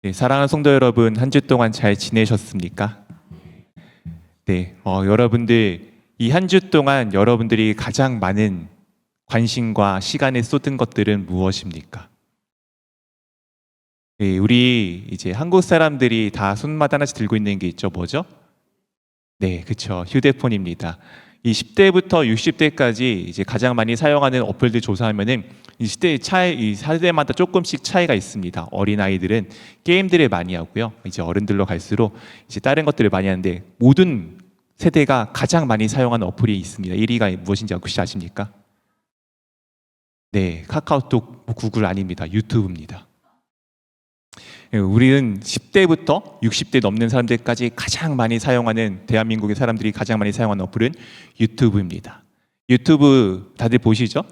네, 사랑하는 성도 여러분, 한 주 동안 잘 지내셨습니까? 네, 여러분들 이 한 주 동안 여러분들이 가장 많은 관심과 시간을 쏟은 것들은 무엇입니까? 네, 우리 이제 한국 사람들이 다 손마다 하나씩 들고 있는 게 있죠. 뭐죠? 네, 그렇죠. 휴대폰입니다. 이 10대부터 60대까지 이제 가장 많이 사용하는 어플들 조사하면은 이 시대의 이 세대마다 조금씩 차이가 있습니다. 어린 아이들은 게임들을 많이 하고요. 이제 어른들로 갈수록 이제 다른 것들을 많이 하는데 모든 세대가 가장 많이 사용하는 어플이 있습니다. 1위가 무엇인지 혹시 아십니까? 네, 카카오톡, 구글 아닙니다. 유튜브입니다. 우리는 10대부터 60대 넘는 사람들까지 가장 많이 사용하는 대한민국의 사람들이 가장 많이 사용하는 어플은 유튜브입니다. 유튜브 다들 보시죠?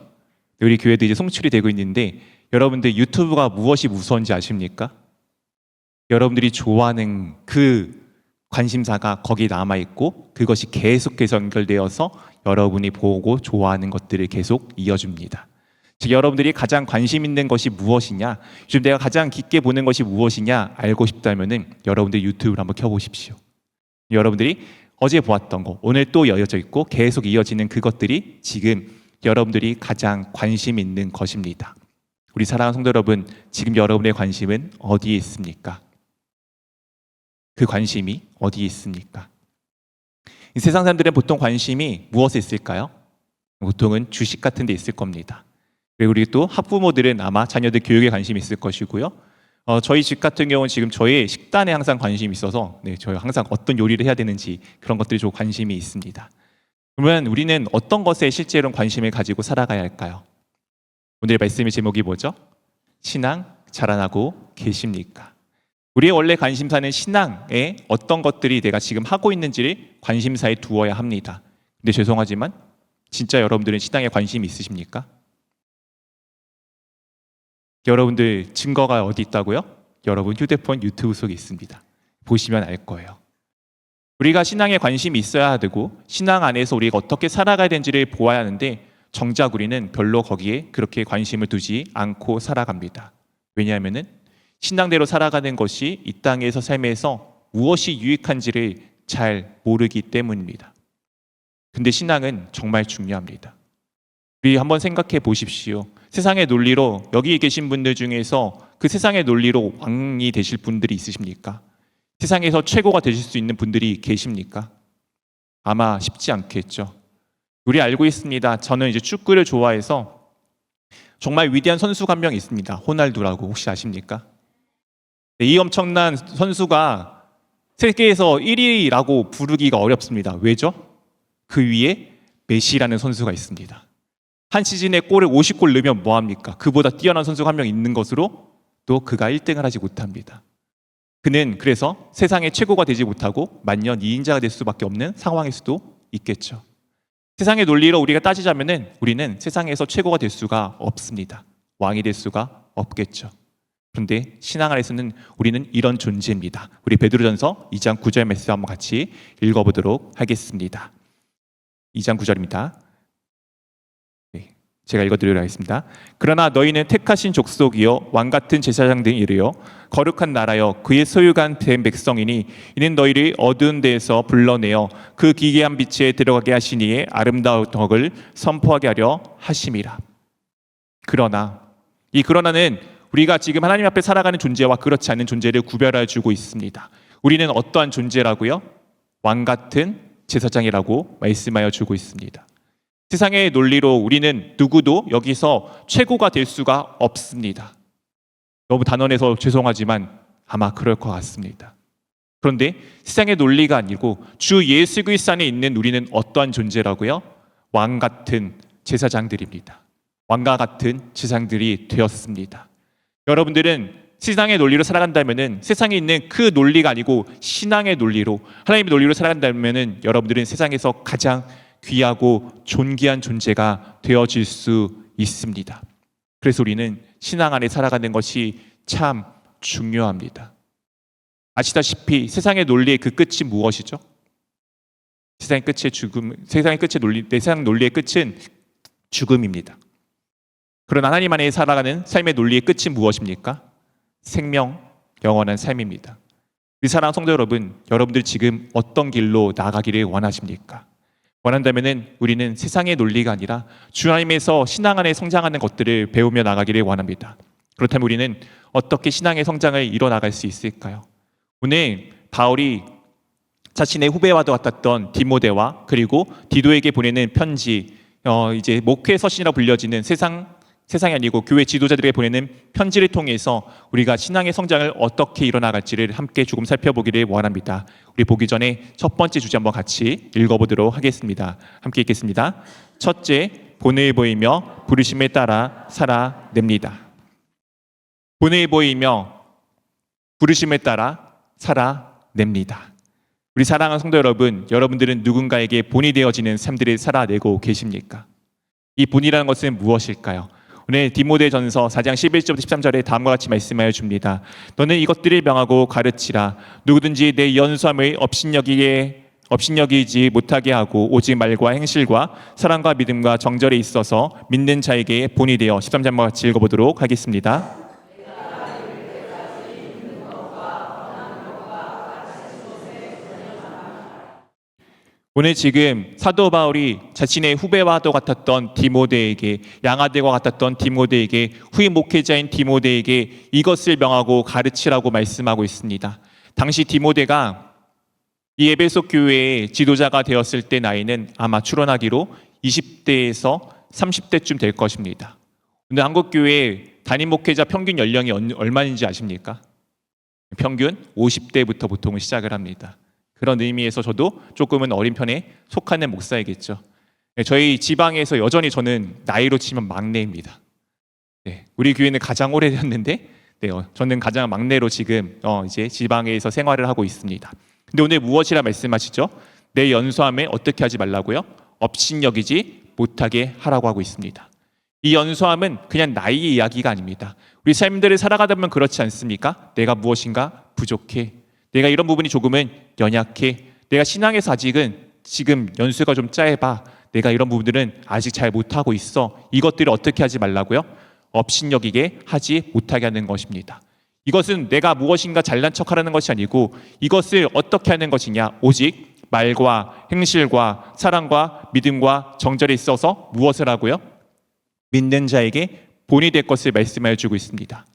우리 교회도 이제 송출이 되고 있는데 여러분들 유튜브가 무엇이 무서운지 아십니까? 여러분들이 좋아하는 그 관심사가 거기 남아있고 그것이 계속해서 연결되어서 여러분이 보고 좋아하는 것들을 계속 이어줍니다. 즉 여러분들이 가장 관심 있는 것이 무엇이냐, 요즘 내가 가장 깊게 보는 것이 무엇이냐 알고 싶다면은 여러분들 유튜브를 한번 켜보십시오. 여러분들이 어제 보았던 거 오늘 또 이어져 있고 계속 이어지는 그것들이 지금 여러분들이 가장 관심 있는 것입니다. 우리 사랑하는 성도 여러분, 지금 여러분의 관심은 어디에 있습니까? 그 관심이 어디에 있습니까? 이 세상 사람들은 보통 관심이 무엇에 있을까요? 보통은 주식 같은 데 있을 겁니다. 그리고 우리 또 학부모들은 아마 자녀들 교육에 관심이 있을 것이고요. 저희 집 같은 경우는 지금 저희 식단에 항상 관심이 있어서 저희 항상 어떤 요리를 해야 되는지 그런 것들이 좀 관심이 있습니다. 그러면 우리는 어떤 것에 실제로 관심을 가지고 살아가야 할까요? 오늘 말씀의 제목이 뭐죠? 신앙 자라나고 계십니까? 우리의 원래 관심사는 신앙에 어떤 것들이 내가 지금 하고 있는지를 관심사에 두어야 합니다. 근데 죄송하지만 진짜 여러분들은 신앙에 관심이 있으십니까? 여러분들 증거가 어디 있다고요? 여러분 휴대폰 유튜브 속에 있습니다. 보시면 알 거예요. 우리가 신앙에 관심이 있어야 되고 신앙 안에서 우리가 어떻게 살아가야 되는지를 보아야 하는데 정작 우리는 별로 거기에 그렇게 관심을 두지 않고 살아갑니다. 왜냐하면은 신앙대로 살아가는 것이 이 땅에서 삶에서 무엇이 유익한지를 잘 모르기 때문입니다. 근데 신앙은 정말 중요합니다. 우리 한번 생각해 보십시오. 세상의 논리로 여기 계신 분들 중에서 그 세상의 논리로 왕이 되실 분들이 있으십니까? 세상에서 최고가 되실 수 있는 분들이 계십니까? 아마 쉽지 않겠죠. 우리 알고 있습니다. 저는 이제 축구를 좋아해서 정말 위대한 선수가 한 명 있습니다. 호날두라고 혹시 아십니까? 이 엄청난 선수가 세계에서 1위라고 부르기가 어렵습니다. 왜죠? 그 위에 메시라는 선수가 있습니다. 한 시즌에 골을 50골 넣으면 뭐합니까? 그보다 뛰어난 선수가 한 명 있는 것으로 또 그가 1등을 하지 못합니다. 그는 그래서 세상의 최고가 되지 못하고 만년 2인자가 될 수밖에 없는 상황일 수도 있겠죠. 세상의 논리로 우리가 따지자면은 우리는 세상에서 최고가 될 수가 없습니다. 왕이 될 수가 없겠죠. 그런데 신앙 안에서는 우리는 이런 존재입니다. 우리 베드로전서 2장 9절 말씀 한번 같이 읽어보도록 하겠습니다. 2장 9절입니다. 제가 읽어드리도록 하겠습니다. 그러나 너희는 택하신 족속이요 왕같은 제사장들이요 거룩한 나라여 그의 소유가 된 백성이니 이는 너희를 어두운 데에서 불러내어 그 기괴한 빛에 들어가게 하시니에 아름다운 덕을 선포하게 하려 하심이라. 그러나는 우리가 지금 하나님 앞에 살아가는 존재와 그렇지 않은 존재를 구별해 주고 있습니다. 우리는 어떠한 존재라고요? 왕같은 제사장이라고 말씀하여 주고 있습니다. 세상의 논리로 우리는 누구도 여기서 최고가 될 수가 없습니다. 너무 단언해서 죄송하지만 아마 그럴 것 같습니다. 그런데 세상의 논리가 아니고 주 예수 그리스도 안에 있는 우리는 어떠한 존재라고요? 왕 같은 제사장들입니다. 왕과 같은 제사장들이 되었습니다. 여러분들은 세상의 논리로 살아간다면은 세상에 있는 그 논리가 아니고 신앙의 논리로 하나님의 논리로 살아간다면은 여러분들은 세상에서 가장 귀하고 존귀한 존재가 되어질 수 있습니다. 그래서 우리는 신앙 안에 살아가는 것이 참 중요합니다. 아시다시피 세상의 논리의 그 끝이 무엇이죠? 세상의 논리의 끝은 죽음입니다. 그러나 하나님 안에 살아가는 삶의 논리의 끝이 무엇입니까? 생명, 영원한 삶입니다. 우리 사랑하는 성도 여러분, 여러분들 지금 어떤 길로 나가기를 원하십니까? 원한다면은 우리는 세상의 논리가 아니라 주 안에서 신앙 안에 성장하는 것들을 배우며 나가기를 원합니다. 그렇다면 우리는 어떻게 신앙의 성장을 이뤄나갈 수 있을까요? 오늘 바울이 자신의 후배와도 같았던 디모데와 그리고 디도에게 보내는 편지, 이제 목회 서신이라 불려지는 세상이 아니고 교회 지도자들에게 보내는 편지를 통해서 우리가 신앙의 성장을 어떻게 이뤄나갈지를 함께 조금 살펴보기를 원합니다. 우리 보기 전에 첫 번째 주제 한번 같이 읽어보도록 하겠습니다. 함께 읽겠습니다. 첫째, 본을 보이며 부르심에 따라 살아냅니다. 본을 보이며 부르심에 따라 살아냅니다. 우리 사랑하는 성도 여러분, 여러분들은 누군가에게 본이 되어지는 삶들을 살아내고 계십니까? 이 본이라는 것은 무엇일까요? 오늘 디모데전서 4장 11절부터 13절에 다음과 같이 말씀하여 줍니다. 너는 이것들을 명하고 가르치라. 누구든지 내 연수함을 업신여기지 못하게 하고 오직 말과 행실과 사랑과 믿음과 정절에 있어서 믿는 자에게 본이 되어 13절과 같이 읽어보도록 하겠습니다. 오늘 지금 사도 바울이 자신의 후배와도 같았던 디모데에게, 양아들과 같았던 디모데에게, 후임 목회자인 디모데에게 이것을 명하고 가르치라고 말씀하고 있습니다. 당시 디모데가 이 에베소 교회의 지도자가 되었을 때 나이는 아마 추론하기로 20대에서 30대쯤 될 것입니다. 근데 한국 교회 담임 목회자 평균 연령이 얼마인지 아십니까? 평균 50대부터 보통 시작을 합니다. 그런 의미에서 저도 조금은 어린 편에 속하는 목사이겠죠. 저희 지방에서 여전히 저는 나이로 치면 막내입니다. 우리 교회는 가장 오래됐는데 저는 가장 막내로 지금 이제 지방에서 생활을 하고 있습니다. 근데 오늘 무엇이라 말씀하시죠? 내 연소함에 어떻게 하지 말라고요? 업신여기지 못하게 하라고 하고 있습니다. 이 연소함은 그냥 나이의 이야기가 아닙니다. 우리 삶들을 살아가다 보면 그렇지 않습니까? 내가 무엇인가 부족해. 내가 이런 부분이 조금은 연약해. 내가 신앙에서 아직은 지금 연수가 좀 짧아. 내가 이런 부분들은 아직 잘 못하고 있어. 이것들을 어떻게 하지 말라고요? 업신여기게 하지 못하게 하는 것입니다. 이것은 내가 무엇인가 잘난 척하라는 것이 아니고 이것을 어떻게 하는 것이냐? 오직 말과 행실과 사랑과 믿음과 정절에 있어서 무엇을 하고요? 믿는 자에게 본이 될 것을 말씀해 주고 있습니다.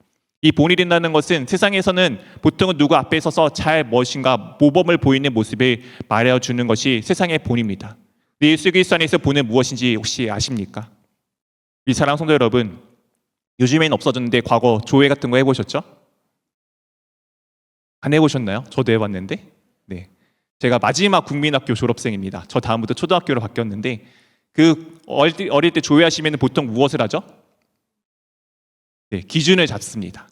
이 본이 된다는 것은 세상에서는 보통은 누구 앞에 서서 잘 무엇인가 모범을 보이는 모습을 말해주는 것이 세상의 본입니다. 예수 그리스도 안에서 본은 무엇인지 혹시 아십니까? 이 사랑하는 성도 여러분, 요즘엔 없어졌는데 과거 조회 같은 거 해보셨죠? 안 해보셨나요? 저도 해봤는데 제가 마지막 국민학교 졸업생입니다. 저 다음부터 초등학교로 바뀌었는데 그 어릴 때 조회하시면 보통 무엇을 하죠? 기준을 잡습니다.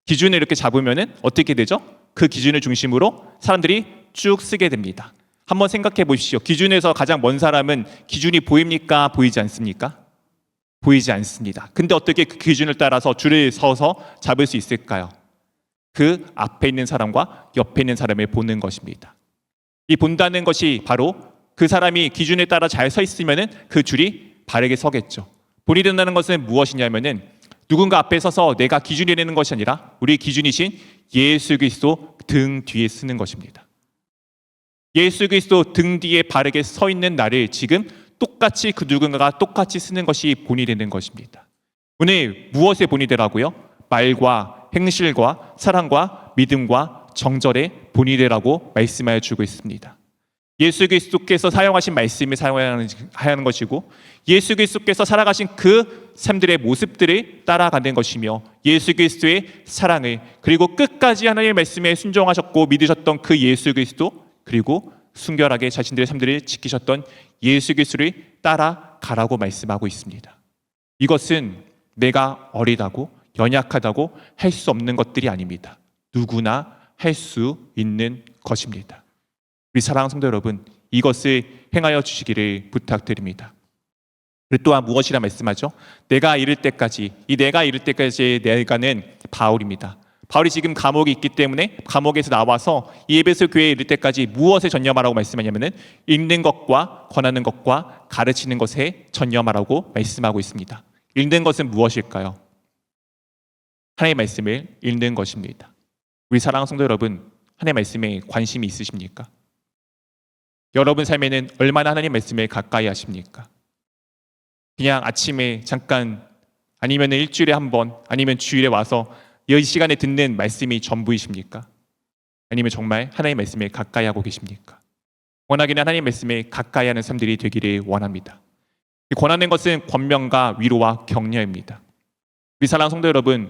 기준을 이렇게 잡으면은 어떻게 되죠? 그 기준을 중심으로 사람들이 쭉 쓰게 됩니다. 한번 생각해 보십시오. 기준에서 가장 먼 사람은 기준이 보입니까? 보이지 않습니까? 보이지 않습니다. 근데 어떻게 그 기준을 따라서 줄을 서서 잡을 수 있을까요? 그 앞에 있는 사람과 옆에 있는 사람을 보는 것입니다. 이 본다는 것이 바로 그 사람이 기준에 따라 잘 서 있으면은 그 줄이 바르게 서겠죠. 본이 된다는 것은 무엇이냐면은 누군가 앞에 서서 내가 기준이 되는 것이 아니라 우리 기준이신 예수 그리스도 등 뒤에 쓰는 것입니다. 예수 그리스도 등 뒤에 바르게 서 있는 나를 지금 똑같이 그 누군가가 똑같이 쓰는 것이 본이 되는 것입니다. 오늘 무엇의 본이 되라고요? 말과 행실과 사랑과 믿음과 정절의 본이 되라고 말씀하여 주고 있습니다. 예수 그리스도께서 사용하신 말씀을 사용하는 것이고 예수 그리스도께서 살아가신 그 삶들의 모습들을 따라가는 것이며 예수 그리스도의 사랑을 그리고 끝까지 하나님의 말씀에 순종하셨고 믿으셨던 그 예수 그리스도 그리고 순결하게 자신들의 삶들을 지키셨던 예수 그리스도를 따라가라고 말씀하고 있습니다. 이것은 내가 어리다고 연약하다고 할 수 없는 것들이 아닙니다. 누구나 할 수 있는 것입니다. 우리 사랑하는 성도 여러분, 이것을 행하여 주시기를 부탁드립니다. 그리고 또한 무엇이라 말씀하죠? 내가 이를 때까지, 이 내가 이를 때까지의 내가는 바울입니다. 바울이 지금 감옥에 있기 때문에 감옥에서 나와서 이 에베소 교회에 이를 때까지 무엇에 전념하라고 말씀하냐면은 읽는 것과 권하는 것과 가르치는 것에 전념하라고 말씀하고 있습니다. 읽는 것은 무엇일까요? 하나님의 말씀을 읽는 것입니다. 우리 사랑하는 성도 여러분, 하나님의 말씀에 관심이 있으십니까? 여러분 삶에는 얼마나 하나님 말씀에 가까이 하십니까? 그냥 아침에 잠깐 아니면 일주일에 한 번 아니면 주일에 와서 이 시간에 듣는 말씀이 전부이십니까? 아니면 정말 하나님의 말씀에 가까이 하고 계십니까? 원하기는 하나님의 말씀에 가까이 하는 삶들이 되기를 원합니다. 권하는 것은 권면과 위로와 격려입니다. 우리 사랑하는 성도 여러분,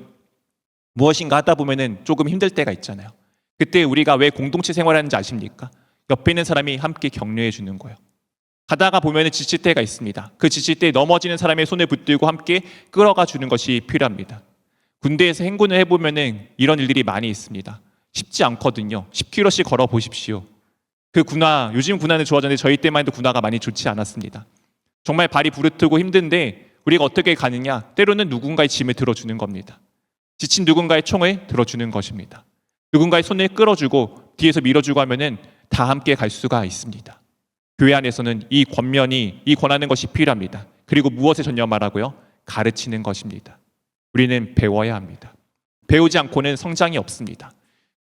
무엇인가 하다 보면은 조금 힘들 때가 있잖아요. 그때 우리가 왜 공동체 생활하는지 아십니까? 옆에 있는 사람이 함께 격려해 주는 거예요. 가다가 보면은 지칠 때가 있습니다. 그 지칠 때 넘어지는 사람의 손을 붙들고 함께 끌어가 주는 것이 필요합니다. 군대에서 행군을 해보면은 이런 일들이 많이 있습니다. 쉽지 않거든요. 10km씩 걸어 보십시오. 그 군화, 요즘 군화는 좋아졌는데 저희 때만 해도 군화가 많이 좋지 않았습니다. 정말 발이 부르트고 힘든데 우리가 어떻게 가느냐? 때로는 누군가의 짐을 들어주는 겁니다. 지친 누군가의 총을 들어주는 것입니다. 누군가의 손을 끌어주고 뒤에서 밀어주고 하면은 다 함께 갈 수가 있습니다. 교회 안에서는 이 권면이, 이 권하는 것이 필요합니다. 그리고 무엇에 전념하라고요? 가르치는 것입니다. 우리는 배워야 합니다. 배우지 않고는 성장이 없습니다.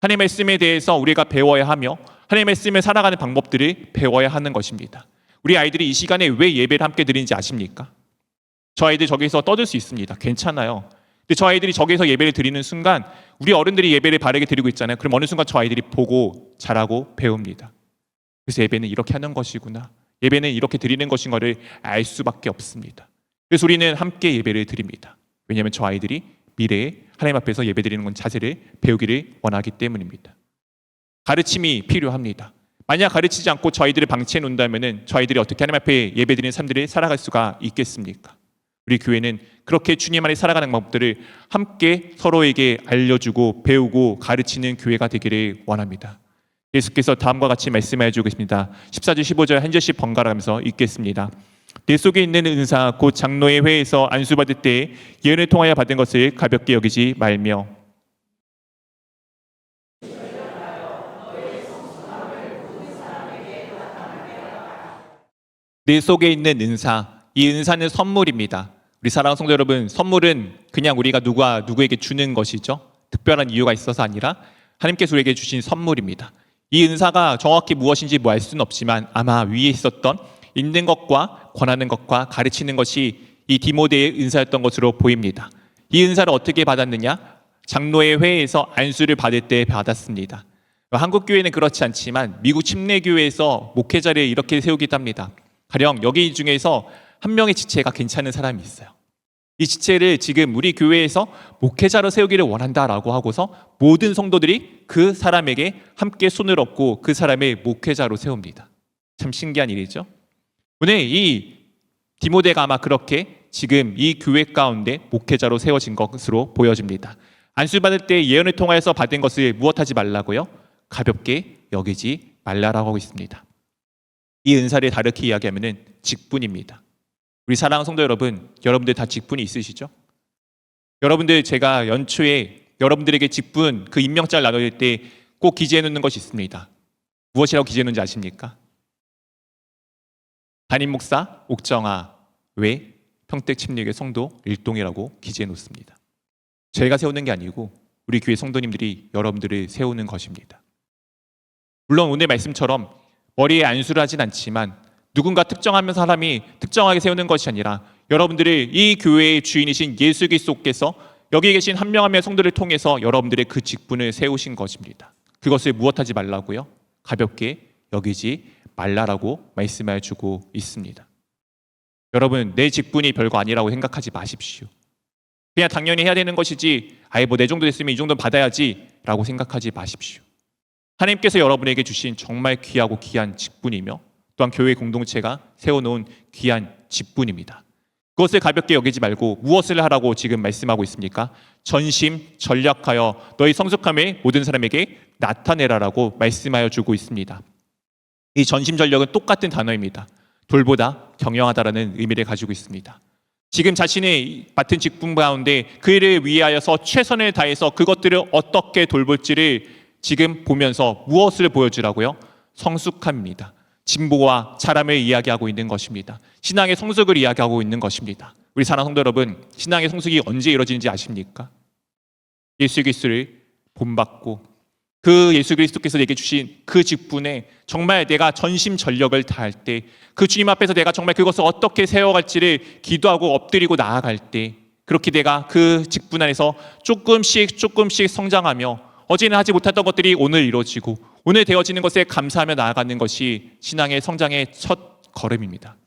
하나님의 말씀에 대해서 우리가 배워야 하며 하나님의 말씀을 살아가는 방법들을 배워야 하는 것입니다. 우리 아이들이 이 시간에 왜 예배를 함께 드리는지 아십니까? 저 아이들 저기서 떠들 수 있습니다. 괜찮아요. 근데 저 아이들이 저기서 예배를 드리는 순간 우리 어른들이 예배를 바르게 드리고 있잖아요. 그럼 어느 순간 저 아이들이 보고 잘하고 배웁니다. 그래서 예배는 이렇게 하는 것이구나. 예배는 이렇게 드리는 것인 것을 알 수밖에 없습니다. 그래서 우리는 함께 예배를 드립니다. 왜냐하면 저 아이들이 미래에 하나님 앞에서 예배 드리는 자세를 배우기를 원하기 때문입니다. 가르침이 필요합니다. 만약 가르치지 않고 저 아이들을 방치해 놓는다면 저 아이들이 어떻게 하나님 앞에 예배 드리는 삶들을 살아갈 수가 있겠습니까? 우리 교회는 그렇게 주님 안에 살아가는 방법들을 함께 서로에게 알려주고 배우고 가르치는 교회가 되기를 원합니다. 예수께서 다음과 같이 말씀해 주고 계십니다. 14절 15절 한 절씩 번갈아 가면서 읽겠습니다. 내 속에 있는 은사 곧 장로의 회에서 안수받을 때 예언을 통하여 받은 것을 가볍게 여기지 말며 내 속에 있는 은사, 이 은사는 선물입니다. 우리 사랑하는 성도 여러분, 선물은 그냥 우리가 누구에게 주는 것이죠. 특별한 이유가 있어서 아니라 하나님께서 우리에게 주신 선물입니다. 이 은사가 정확히 무엇인지 알 수는 없지만 아마 위에 있었던 읽는 것과 권하는 것과 가르치는 것이 이 디모데의 은사였던 것으로 보입니다. 이 은사를 어떻게 받았느냐? 장로의 회에서 안수를 받을 때 받았습니다. 한국 교회는 그렇지 않지만 미국 침례교회에서 목회자를 이렇게 세우기도 합니다. 가령 여기 중에서 한 명의 지체가 괜찮은 사람이 있어요. 이 지체를 지금 우리 교회에서 목회자로 세우기를 원한다라고 하고서 모든 성도들이 그 사람에게 함께 손을 얹고 그 사람의 목회자로 세웁니다. 참 신기한 일이죠. 오늘 이 디모데가 아마 그렇게 지금 이 교회 가운데 목회자로 세워진 것으로 보여집니다. 안수받을 때 예언을 통하여서 받은 것을 무엇하지 말라고요? 가볍게 여기지 말라라고 하고 있습니다. 이 은사를 다르게 이야기하면 직분입니다. 우리 사랑하는 성도 여러분, 여러분들 다 직분이 있으시죠? 여러분들 제가 연초에 여러분들에게 직분 그 임명장을 나눌 때 꼭 기재해 놓는 것이 있습니다. 무엇이라고 기재해 놓는지 아십니까? 담임 목사 옥정아 외 평택 침례교회 성도 일동이라고 기재해 놓습니다. 제가 세우는 게 아니고 우리 교회 성도님들이 여러분들을 세우는 것입니다. 물론 오늘 말씀처럼 머리에 안수를 하진 않지만 누군가 특정한 사람이 특정하게 세우는 것이 아니라 여러분들을 이 교회의 주인이신 예수 그리스도께서 여기 계신 한 명 한 명 성도를 통해서 여러분들의 그 직분을 세우신 것입니다. 그것을 무엇하지 말라고요? 가볍게 여기지 말라라고 말씀해 주고 있습니다. 여러분, 내 직분이 별거 아니라고 생각하지 마십시오. 그냥 당연히 해야 되는 것이지 아예 뭐 내 정도 됐으면 이 정도는 받아야지 라고 생각하지 마십시오. 하나님께서 여러분에게 주신 정말 귀하고 귀한 직분이며 또한 교회 공동체가 세워놓은 귀한 직분입니다. 그것을 가볍게 여기지 말고 무엇을 하라고 지금 말씀하고 있습니까? 전심전력하여 너희 성숙함을 모든 사람에게 나타내라라고 말씀하여 주고 있습니다. 이 전심전력은 똑같은 단어입니다. 돌보다 경영하다라는 의미를 가지고 있습니다. 지금 자신의 맡은 직분 가운데 그 일을 위하여서 최선을 다해서 그것들을 어떻게 돌볼지를 지금 보면서 무엇을 보여주라고요? 성숙함입니다. 진보와 자람을 이야기하고 있는 것입니다. 신앙의 성숙을 이야기하고 있는 것입니다. 우리 사랑하는 성도 여러분, 신앙의 성숙이 언제 이루어지는지 아십니까? 예수 그리스도를 본받고 그 예수 그리스도께서 내게 주신 그 직분에 정말 내가 전심전력을 다할 때, 그 주님 앞에서 내가 정말 그것을 어떻게 세워갈지를 기도하고 엎드리고 나아갈 때, 그렇게 내가 그 직분 안에서 조금씩 성장하며 어제는 하지 못했던 것들이 오늘 이루어지고 오늘 되어지는 것에 감사하며 나아가는 것이 신앙의 성장의 첫 걸음입니다.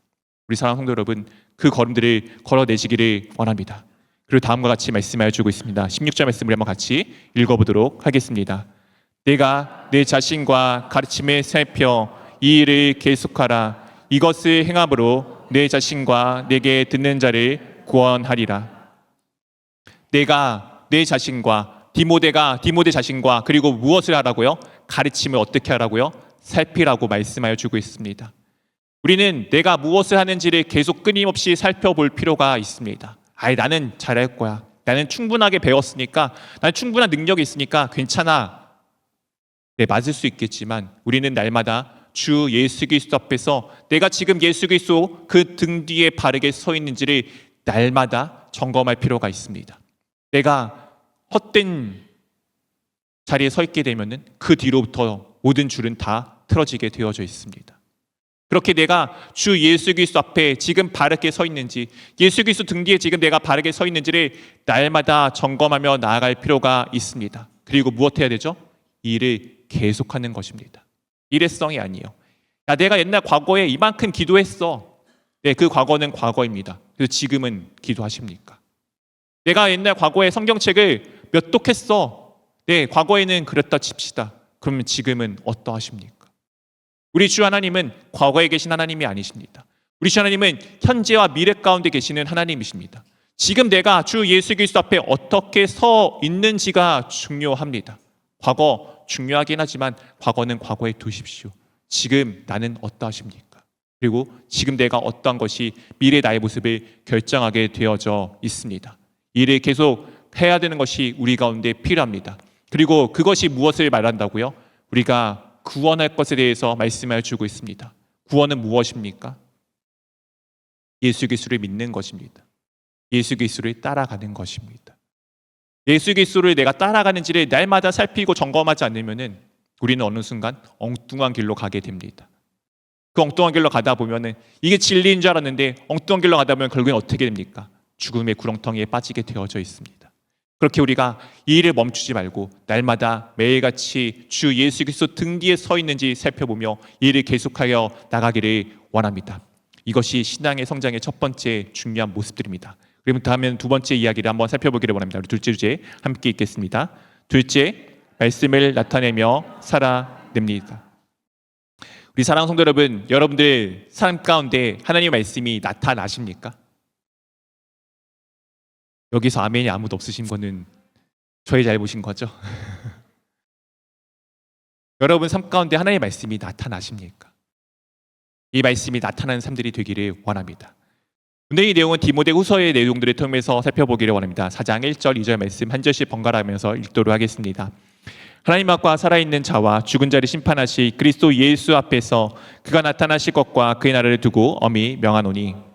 우리 사랑하는 성도 여러분, 그 걸음들을 걸어내시기를 원합니다. 그리고 다음과 같이 말씀하여 주고 있습니다. 16절 말씀을 한번 같이 읽어보도록 하겠습니다. 내가 내 자신과 가르침을 살펴 이 일을 계속하라. 이것을 행함으로 내 자신과 내게 듣는 자를 구원하리라. 내가 내 자신과 디모데 자신과 그리고 무엇을 하라고요? 가르침을 어떻게 하라고요? 살피라고 말씀하여 주고 있습니다. 우리는 내가 무엇을 하는지를 계속 끊임없이 살펴볼 필요가 있습니다. 나는 잘할 거야. 나는 충분하게 배웠으니까, 나는 충분한 능력이 있으니까 괜찮아. 네, 맞을 수 있겠지만 우리는 날마다 주 예수 그리스도 앞에서 내가 지금 예수 그리스도 그 등 뒤에 바르게 서 있는지를 날마다 점검할 필요가 있습니다. 내가 헛된 자리에 서 있게 되면은 그 뒤로부터 모든 줄은 다 틀어지게 되어져 있습니다. 그렇게 내가 주 예수 그리스도 앞에 지금 바르게 서 있는지, 예수 그리스도 등 뒤에 지금 내가 바르게 서 있는지를 날마다 점검하며 나아갈 필요가 있습니다. 그리고 무엇 해야 되죠? 이 일을 계속하는 것입니다. 일회성이 아니에요. 내가 옛날 과거에 이만큼 기도했어. 네, 그 과거는 과거입니다. 그래서 지금은 기도하십니까? 내가 옛날 과거에 성경책을 몇 독했어. 네, 과거에는 그랬다 칩시다. 그러면 지금은 어떠하십니까? 우리 주 하나님은 과거에 계신 하나님이 아니십니다. 우리 주 하나님은 현재와 미래 가운데 계시는 하나님이십니다. 지금 내가 주 예수 그리스도 앞에 어떻게 서 있는지가 중요합니다. 과거 중요하긴 하지만 과거는 과거에 두십시오. 지금 나는 어떠하십니까? 그리고 지금 내가 어떠한 것이 미래 나의 모습을 결정하게 되어져 있습니다. 이를 계속 해야 되는 것이 우리 가운데 필요합니다. 그리고 그것이 무엇을 말한다고요? 우리가 구원할 것에 대해서 말씀을 주고 있습니다. 구원은 무엇입니까? 예수 그리스도를 믿는 것입니다. 예수 그리스도를 따라가는 것입니다. 예수 그리스도를 내가 따라가는지를 날마다 살피고 점검하지 않으면은 우리는 어느 순간 엉뚱한 길로 가게 됩니다. 그 엉뚱한 길로 가다 보면은 이게 진리인 줄 알았는데 엉뚱한 길로 가다 보면 결국엔 어떻게 됩니까? 죽음의 구렁텅이에 빠지게 되어져 있습니다. 그렇게 우리가 이 일을 멈추지 말고 날마다 매일같이 주 예수 그리스도 등 뒤에 서 있는지 살펴보며 이 일을 계속하여 나가기를 원합니다. 이것이 신앙의 성장의 첫 번째 중요한 모습들입니다. 그러면 다음엔 두 번째 이야기를 한번 살펴보기를 원합니다. 우리 둘째 주제 함께 읽겠습니다. 둘째, 말씀을 나타내며 살아냅니다. 우리 사랑하는 성도 여러분, 여러분들 삶 가운데 하나님의 말씀이 나타나십니까? 여기서 아멘이 아무도 없으신 거는 저희 잘못인 거죠? 여러분 삶 가운데 하나님의 말씀이 나타나십니까? 이 말씀이 나타나는 삶들이 되기를 원합니다. 오늘 이 내용은 디모데 후서의 내용들을 통해서 살펴보기를 원합니다. 4장 1절 2절 말씀 한 절씩 번갈아가면서 읽도록 하겠습니다. 하나님 앞과 살아있는 자와 죽은 자를 심판하실 그리스도 예수 앞에서 그가 나타나실 것과 그의 날을 두고 엄히 명하노니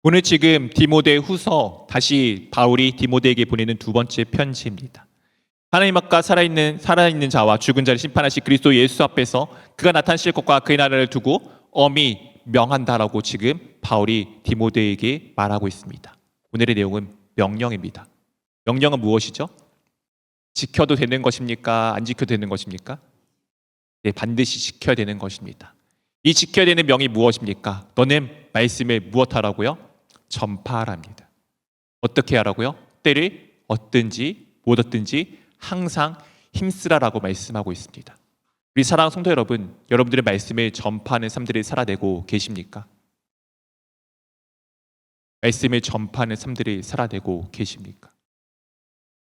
오늘 지금 디모데 후서, 다시 바울이 디모데에게 보내는 두 번째 편지입니다. 하나님 앞과 살아있는 자와 죽은 자를 심판하실 그리스도 예수 앞에서 그가 나타나실 것과 그의 나라를 두고 엄히 명한다라고 지금 바울이 디모데에게 말하고 있습니다. 오늘의 내용은 명령입니다. 명령은 무엇이죠? 지켜도 되는 것입니까? 안 지켜도 되는 것입니까? 네, 반드시 지켜야 되는 것입니다. 이 지켜야 되는 명이 무엇입니까? 너는 말씀을 무엇하라고요? 전파하랍니다. 어떻게 하라고요? 때를 얻든지 못 얻든지 항상 힘쓰라라고 말씀하고 있습니다. 우리 사랑하는 성도 여러분, 여러분들의 말씀을 전파하는 삶들을 살아내고 계십니까? 말씀을 전파하는 삶들을 살아내고 계십니까?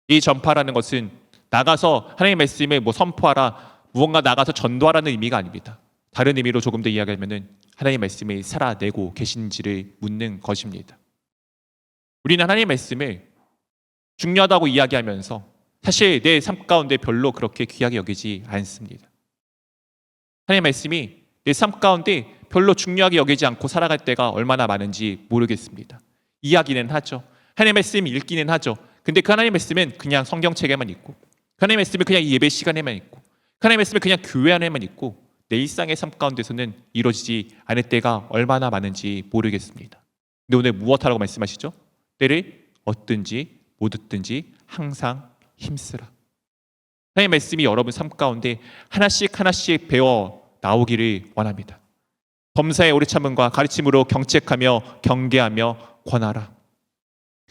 이 전파라는 것은 나가서 하나님의 말씀을 선포하라, 무언가 나가서 전도하라는 의미가 아닙니다. 다른 의미로 조금 더 이야기하면은 하나님의 말씀을 살아내고 계신지를 묻는 것입니다. 우리는 하나님의 말씀을 중요하다고 이야기하면서 사실 내 삶 가운데 별로 그렇게 귀하게 여기지 않습니다. 하나님의 말씀이 내 삶 가운데 별로 중요하게 여기지 않고 살아갈 때가 얼마나 많은지 모르겠습니다. 이야기는 하죠. 하나님의 말씀 읽기는 하죠. 근데 그 하나님의 말씀은 그냥 성경책에만 있고, 그 하나님의 말씀은 그냥 예배 시간에만 있고, 그 하나님의 말씀은 그냥 교회 안에만 있고, 내 일상의 삶 가운데서는 이루어지지 않을 때가 얼마나 많은지 모르겠습니다. 근데 오늘 무엇하라고 말씀하시죠? 때를 얻든지 못 얻든지 항상 힘쓰라. 하나님의 말씀이 여러분 삶 가운데 하나씩 하나씩 배워 나오기를 원합니다. 범사의 오래 참음과 가르침으로 경책하며 경계하며 권하라.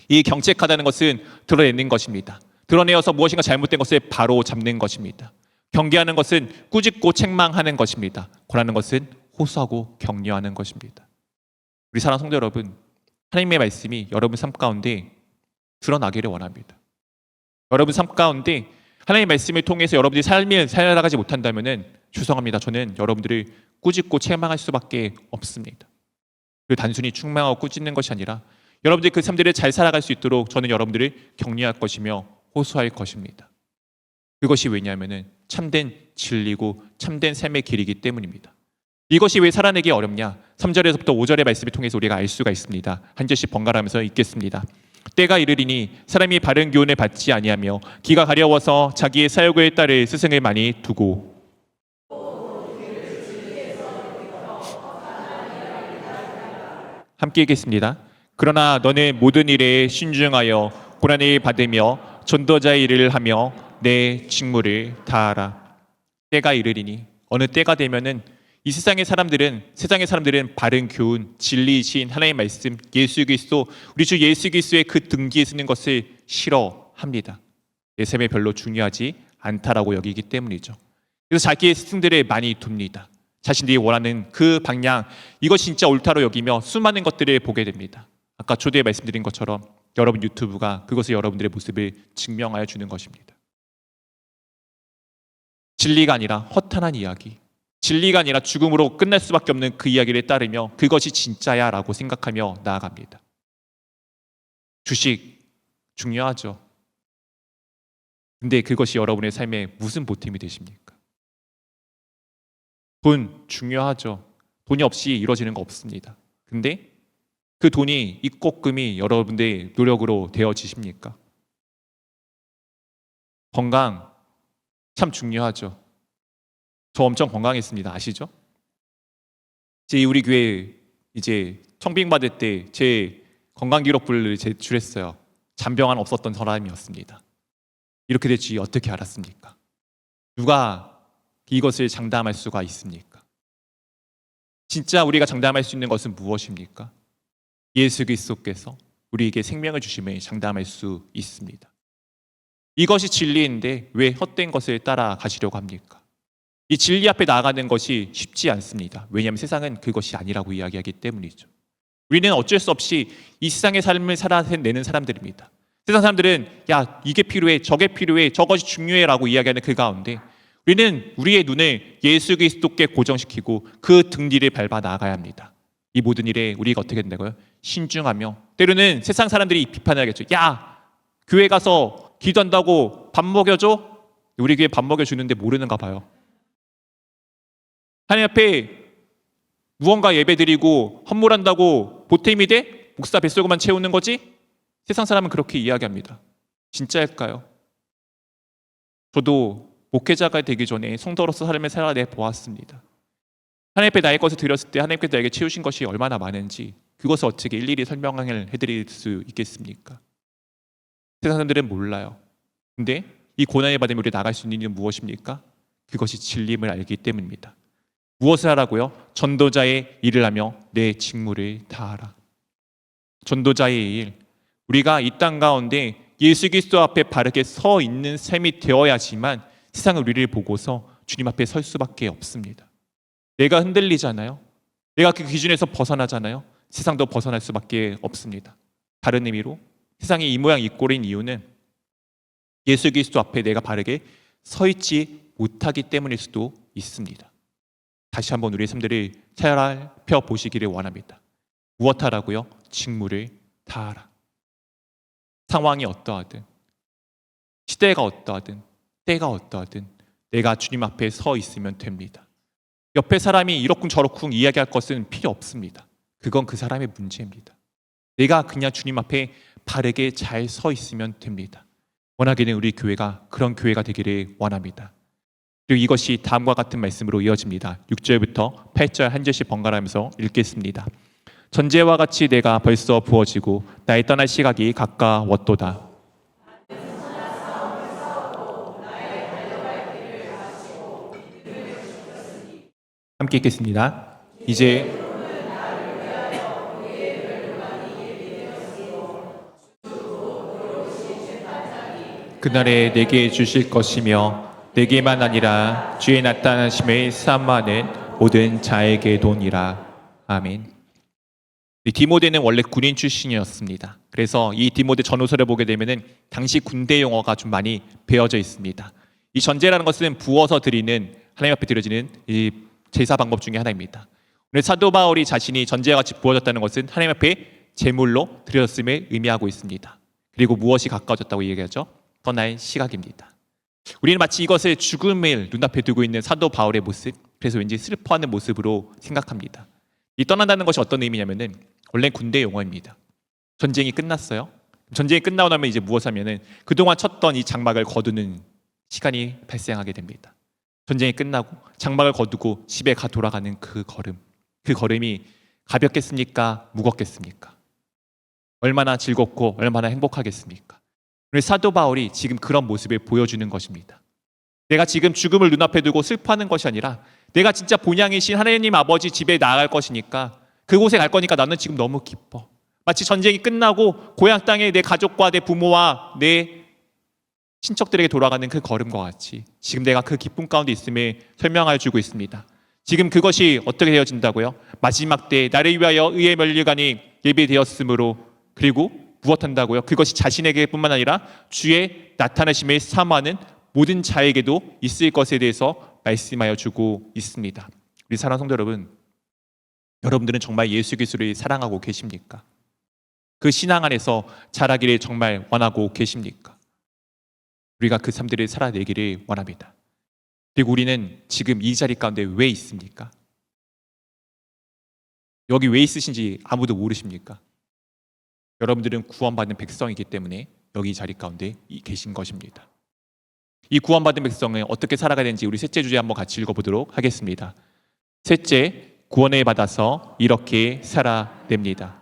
이 경책하다는 것은 드러내는 것입니다. 드러내어서 무엇인가 잘못된 것을 바로 잡는 것입니다. 경계하는 것은 꾸짖고 책망하는 것입니다. 권하는 것은 호소하고 격려하는 것입니다. 우리 사랑하는 성도 여러분, 하나님의 말씀이 여러분 삶 가운데 드러나기를 원합니다. 여러분 삶 가운데 하나님의 말씀을 통해서 여러분들이 삶을 살아가지 못한다면 죄송합니다. 저는 여러분들을 꾸짖고 책망할 수밖에 없습니다. 그 단순히 충망하고 꾸짖는 것이 아니라 여러분들이 그 삶들을 잘 살아갈 수 있도록 저는 여러분들을 격려할 것이며 호소할 것입니다. 그것이 왜냐하면 참된 진리고 참된 삶의 길이기 때문입니다. 이것이 왜 살아내기 어렵냐? 3절에서부터 5절의 말씀을 통해서 우리가 알 수가 있습니다. 한 절씩 번갈아가면서 읽겠습니다. 때가 이르리니 사람이 바른 교훈을 받지 아니하며 귀가 가려워서 자기의 사욕을 따를 스승을 많이 두고 함께 읽겠습니다. 그러나 너는 모든 일에 신중하여 고난을 받으며 전도자의 일을 하며 내 직무를 다하라. 때가 이르리니 어느 때가 되면은 이 세상의 사람들은 바른 교훈, 진리이신 하나님의 말씀, 예수 그리스도, 우리 주 예수 그리스도의 그 등기에 쓰는 것을 싫어합니다. 내 삶에 별로 중요하지 않다라고 여기기 때문이죠. 그래서 자기의 스승들을 많이 둡니다. 자신들이 원하는 그 방향, 이것이 진짜 옳다로 여기며 수많은 것들을 보게 됩니다. 아까 초대에 말씀드린 것처럼 여러분 유튜브가 그것을 여러분들의 모습을 증명하여 주는 것입니다. 진리가 아니라 허탄한 이야기, 진리가 아니라 죽음으로 끝날 수밖에 없는 그 이야기를 따르며 그것이 진짜야 라고 생각하며 나아갑니다. 주식 중요하죠. 근데 그것이 여러분의 삶에 무슨 보탬이 되십니까? 돈 중요하죠. 돈이 없이 이루어지는 거 없습니다. 근데 그 돈이 입곡금이 여러분들의 노력으로 되어지십니까? 건강 참 중요하죠. 저 엄청 건강했습니다. 아시죠? 우리 교회 이제 청빙 받을 때 제 건강기록부를 제출했어요. 잔병 없었던 사람이었습니다. 이렇게 될 줄 어떻게 알았습니까? 누가 이것을 장담할 수가 있습니까? 진짜 우리가 장담할 수 있는 것은 무엇입니까? 예수 그리스도께서 우리에게 생명을 주심을 장담할 수 있습니다. 이것이 진리인데 왜 헛된 것을 따라가시려고 합니까? 이 진리 앞에 나아가는 것이 쉽지 않습니다. 왜냐하면 세상은 그것이 아니라고 이야기하기 때문이죠. 우리는 어쩔 수 없이 이 세상의 삶을 살아내는 사람들입니다. 세상 사람들은 야 이게 필요해, 저게 필요해, 저것이 중요해 라고 이야기하는 그 가운데 우리는 우리의 눈을 예수 그리스도께 고정시키고 그 등 뒤를 밟아 나아가야 합니다. 이 모든 일에 우리가 어떻게 된다고요? 신중하며, 때로는 세상 사람들이 비판을 하겠죠. 야 교회 가서 기도한다고 밥 먹여줘? 우리 교회 밥 먹여주는데 모르는가 봐요. 하나님 앞에 무언가 예배드리고 헌물한다고 보탬이 돼? 목사 뱃속만 채우는 거지? 세상 사람은 그렇게 이야기합니다. 진짜일까요? 저도 목회자가 되기 전에 성도로서 삶을 살아내 보았습니다. 하나님 앞에 나의 것을 드렸을 때 하나님께서 나에게 채우신 것이 얼마나 많은지 그것을 어떻게 일일이 설명을 해드릴 수 있겠습니까? 세상 사람들은 몰라요. 근데 이 고난을 받으면 우리 나갈 수 있는 이유는 무엇입니까? 그것이 진리임을 알기 때문입니다. 무엇을 하라고요? 전도자의 일을 하며 내 직무를 다하라. 전도자의 일, 우리가 이 땅 가운데 예수 그리스도 앞에 바르게 서 있는 삶이 되어야지만 세상은 우리를 보고서 주님 앞에 설 수밖에 없습니다. 내가 흔들리잖아요. 내가 그 기준에서 벗어나잖아요. 세상도 벗어날 수밖에 없습니다. 다른 의미로 세상이 이 모양 이 꼴인 이유는 예수 그리스도 앞에 내가 바르게 서 있지 못하기 때문일 수도 있습니다. 다시 한번 우리의 삶들을 살펴보시기를 원합니다. 무엇하라고요? 직무를 다하라. 상황이 어떠하든, 시대가 어떠하든, 때가 어떠하든 내가 주님 앞에 서 있으면 됩니다. 옆에 사람이 이러쿵저러쿵 이야기할 것은 필요 없습니다. 그건 그 사람의 문제입니다. 내가 그냥 주님 앞에 바르게 잘 서 있으면 됩니다. 원하기는 우리 교회가 그런 교회가 되기를 원합니다. 그리고 이것이 다음과 같은 말씀으로 이어집니다. 6절부터 8절 한 절씩 번갈아가면서 읽겠습니다. 전제와 같이 내가 벌써 부어지고 나의 떠날 시각이 가까웠도다. 함께 읽겠습니다. 이제 그날에 내게 주실 것이며 내게만 아니라 주의 나타나심을 사모하는 모든 자에게 도니라. 아멘. 이 디모데는 원래 군인 출신이었습니다. 그래서 이 디모데 전후서를 보게 되면은 당시 군대 용어가 좀 많이 배어져 있습니다. 이 전제라는 것은 부어서 드리는 하나님 앞에 드려지는 이 제사 방법 중에 하나입니다. 오늘 사도 바울이 자신이 전제와 같이 부어졌다는 것은 하나님 앞에 제물로 드려졌음을 의미하고 있습니다. 그리고 무엇이 가까워졌다고 얘기하죠? 떠날 시각입니다. 우리는 마치 이것을 죽음을 눈앞에 두고 있는 사도 바울의 모습, 그래서 왠지 슬퍼하는 모습으로 생각합니다. 이 떠난다는 것이 어떤 의미냐면은 원래 군대 용어입니다. 전쟁이 끝났어요. 전쟁이 끝나고 나면 이제 무엇을 하면은 그동안 쳤던 이 장막을 거두는 시간이 발생하게 됩니다. 전쟁이 끝나고 장막을 거두고 집에 돌아가는 그 걸음이 가볍겠습니까? 무겁겠습니까? 얼마나 즐겁고 얼마나 행복하겠습니까? 오늘 사도 바울이 지금 그런 모습을 보여주는 것입니다. 내가 지금 죽음을 눈앞에 두고 슬퍼하는 것이 아니라 내가 진짜 본향이신 하나님 아버지 집에 나아갈 것이니까 그곳에 갈 거니까 나는 지금 너무 기뻐. 마치 전쟁이 끝나고 고향 땅에 내 가족과 내 부모와 내 친척들에게 돌아가는 그 걸음과 같이 지금 내가 그 기쁨 가운데 있음을 설명해 주고 있습니다. 지금 그것이 어떻게 되어진다고요? 마지막 때 나를 위하여 의의 면류관이 예비되었으므로 그리고 무엇한다고요? 그것이 자신에게 뿐만 아니라 주의 나타나심을 사모하는 모든 자에게도 있을 것에 대해서 말씀하여 주고 있습니다. 우리 사랑하는 성도 여러분, 여러분들은 정말 예수 그리스도를 사랑하고 계십니까? 그 신앙 안에서 자라기를 정말 원하고 계십니까? 우리가 그 삶들을 살아내기를 원합니다. 그리고 우리는 지금 이 자리 가운데 왜 있습니까? 여기 왜 있으신지 아무도 모르십니까? 여러분들은 구원받은 백성이기 때문에 여기 이 자리 가운데 계신 것입니다. 이 구원받은 백성은 어떻게 살아가야 되는지 우리 셋째 주제 한번 같이 읽어보도록 하겠습니다. 셋째, 구원을 받아서 이렇게 살아냅니다.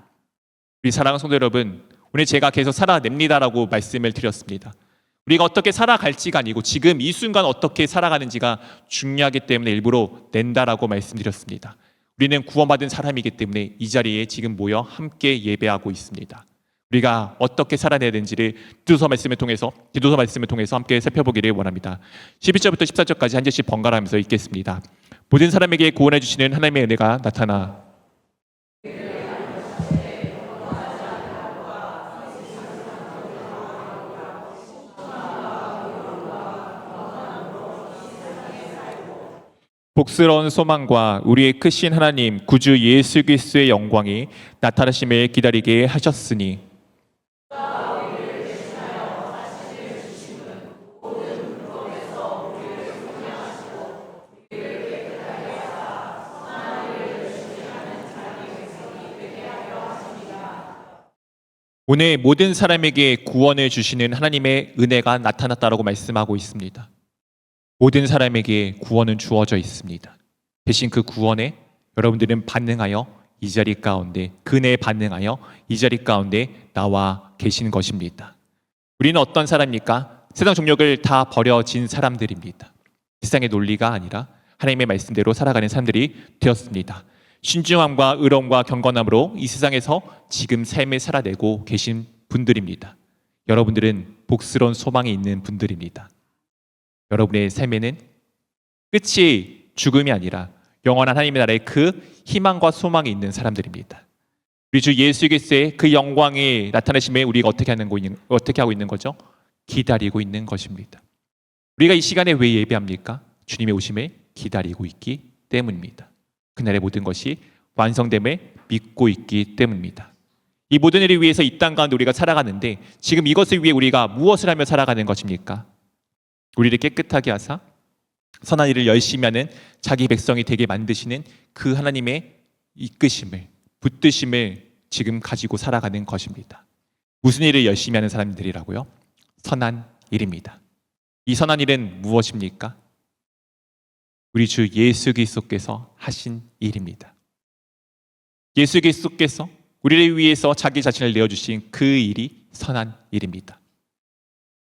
우리 사랑하는 성도 여러분, 오늘 제가 계속 살아냅니다라고 말씀을 드렸습니다. 우리가 어떻게 살아갈지가 아니고 지금 이 순간 어떻게 살아가는지가 중요하기 때문에 일부러 낸다라고 말씀드렸습니다. 우리는 구원받은 사람이기 때문에 이 자리에 지금 모여 함께 예배하고 있습니다. 우리가 어떻게 살아내야 되는지를 기도서 말씀을 통해서 함께 살펴보기를 원합니다. 12절부터 14절까지 한 절씩 번갈아가면서 읽겠습니다. 모든 사람에게 구원해 주시는 하나님의 은혜가 나타나 복스러운 소망과 우리의 크신 하나님 구주 예수 그리스도의 영광이 나타나심을 기다리게 하셨으니 오늘 모든 사람에게 구원을 주시는 하나님의 은혜가 나타났다라고 말씀하고 있습니다. 모든 사람에게 구원은 주어져 있습니다. 대신 그 구원에 여러분들은 반응하여 이 자리 가운데 그네에 반응하여 이 자리 가운데 나와 계신 것입니다. 우리는 어떤 사람입니까? 세상 종력을 다 버려진 사람들입니다. 세상의 논리가 아니라 하나님의 말씀대로 살아가는 사람들이 되었습니다. 신중함과 의로움과 경건함으로 이 세상에서 지금 삶을 살아내고 계신 분들입니다. 여러분들은 복스러운 소망이 있는 분들입니다. 여러분의 삶에는 끝이 죽음이 아니라 영원한 하나님의 나라의 그 희망과 소망이 있는 사람들입니다. 우리 주 예수 그리스도의 그 영광이 나타나심에 우리가 어떻게 하고 있는 거죠? 기다리고 있는 것입니다. 우리가 이 시간에 왜 예배합니까? 주님의 오심을 기다리고 있기 때문입니다. 그날의 모든 것이 완성됨을 믿고 있기 때문입니다. 이 모든 일을 위해서 이 땅 가운데 우리가 살아가는데 지금 이것을 위해 우리가 무엇을 하며 살아가는 것입니까? 우리를 깨끗하게 하사 선한 일을 열심히 하는 자기 백성이 되게 만드시는 그 하나님의 이끄심을, 붙드심을 지금 가지고 살아가는 것입니다. 무슨 일을 열심히 하는 사람들이라고요? 선한 일입니다. 이 선한 일은 무엇입니까? 우리 주 예수 그리스도께서 하신 일입니다. 예수 그리스도께서 우리를 위해서 자기 자신을 내어주신 그 일이 선한 일입니다.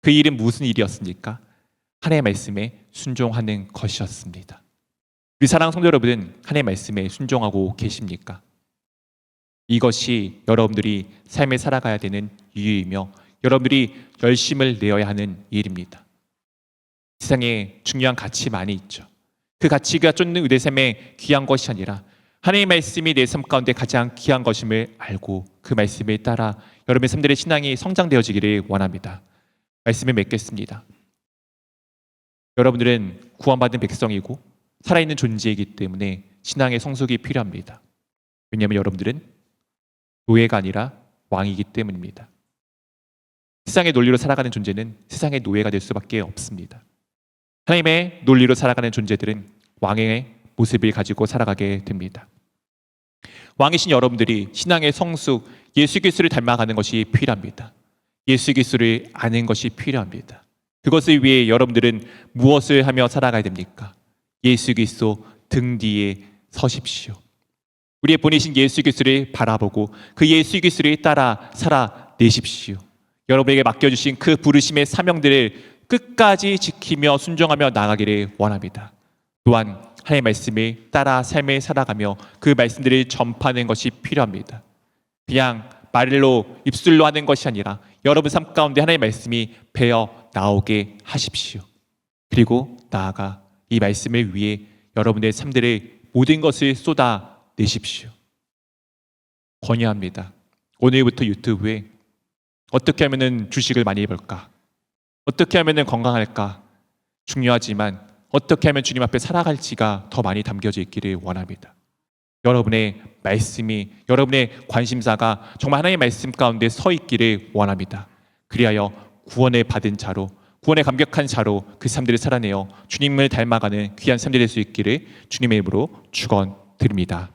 그 일은 무슨 일이었습니까? 하나님의 말씀에 순종하는 것이었습니다. 우리 사랑하는 성도 여러분은 하나님의 말씀에 순종하고 계십니까? 이것이 여러분들이 삶을 살아가야 되는 이유이며 여러분들이 열심을 내어야 하는 일입니다. 세상에 중요한 가치 많이 있죠. 그 가치가 쫓는 내 삶에 귀한 것이 아니라 하나님의 말씀이 내 삶 가운데 가장 귀한 것임을 알고 그 말씀에 따라 여러분의 삶들의 신앙이 성장되어지기를 원합니다. 말씀을 맺겠습니다. 여러분들은 구원받은 백성이고 살아있는 존재이기 때문에 신앙의 성숙이 필요합니다. 왜냐하면 여러분들은 노예가 아니라 왕이기 때문입니다. 세상의 논리로 살아가는 존재는 세상의 노예가 될 수밖에 없습니다. 하나님의 논리로 살아가는 존재들은 왕의 모습을 가지고 살아가게 됩니다. 왕이신 여러분들이 신앙의 성숙, 예수 그리스도를 닮아가는 것이 필요합니다. 예수 그리스도를 아는 것이 필요합니다. 그것을 위해 여러분들은 무엇을 하며 살아가야 됩니까? 예수 그리스도 등 뒤에 서십시오. 우리의 본이신 예수 그리스도를 바라보고 그 예수 그리스도를 따라 살아내십시오. 여러분에게 맡겨주신 그 부르심의 사명들을 끝까지 지키며 순종하며 나가기를 원합니다. 또한 하나님의 말씀을 따라 삶을 살아가며 그 말씀들을 전파하는 것이 필요합니다. 그냥 말로 입술로 하는 것이 아니라 여러분 삶 가운데 하나님의 말씀이 배어 나오게 하십시오. 그리고 나아가 이 말씀을 위해 여러분의 삶들의 모든 것을 쏟아내십시오. 권유합니다. 오늘부터 유튜브에 어떻게 하면 주식을 많이 벌까? 어떻게 하면 건강할까? 중요하지만 어떻게 하면 주님 앞에 살아갈지가 더 많이 담겨져 있기를 원합니다. 여러분의 말씀이, 여러분의 관심사가 정말 하나님의 말씀 가운데 서 있기를 원합니다. 그리하여 구원을 받은 자로, 구원에 감격한 자로 그 삶들을 살아내어 주님을 닮아가는 귀한 삶들이 될 수 있기를 주님의 이름으로 축원드립니다.